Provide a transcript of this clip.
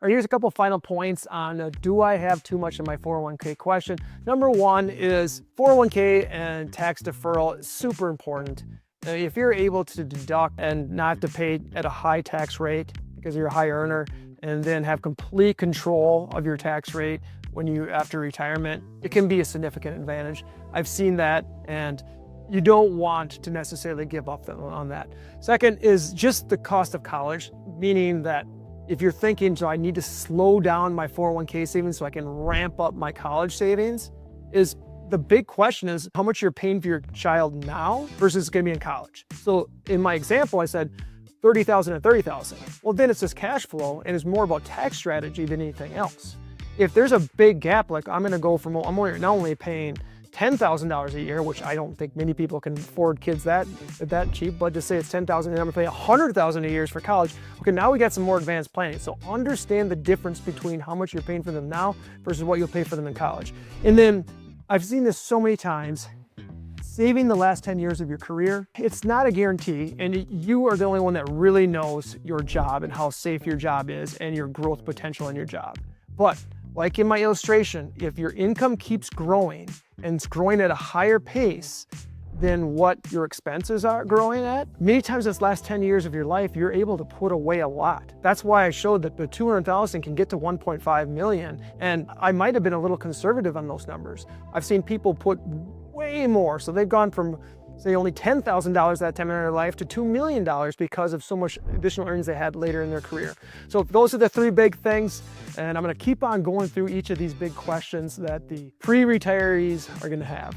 All right, here's a couple final points on do I have too much in my 401k question. Number one is 401k and tax deferral is super important. If you're able to deduct and not to pay at a high tax rate because you're a high earner, and then have complete control of your tax rate when you after retirement, it can be a significant advantage. I've seen that, and you don't want to necessarily give up on that. Second is just the cost of college, meaning that if you're thinking, so I need to slow down my 401k savings so I can ramp up my college savings, is the big question is how much you're paying for your child now versus going to be in college. So in my example, I said 30,000 and 30,000. Well, then it's just cash flow and it's more about tax strategy than anything else. If there's a big gap, like I'm not only paying $10,000 a year, which I don't think many people can afford kids that cheap, but to say it's $10,000 and I'm gonna pay $100,000 a year for college. Okay, now we got some more advanced planning. So understand the difference between how much you're paying for them now versus what you'll pay for them in college. And then I've seen this so many times, saving the last 10 years of your career, it's not a guarantee, and you are the only one that really knows your job and how safe your job is and your growth potential in your job. But like in my illustration, if your income keeps growing and it's growing at a higher pace than what your expenses are growing at, many times this last 10 years of your life, you're able to put away a lot. That's why I showed that the 200,000 can get to 1.5 million. And I might've been a little conservative on those numbers. I've seen people put way more. So they've gone from say only $10,000 that time in their life to $2 million because of so much additional earnings they had later in their career. So those are the three big things. And I'm gonna keep on going through each of these big questions that the pre-retirees are gonna have.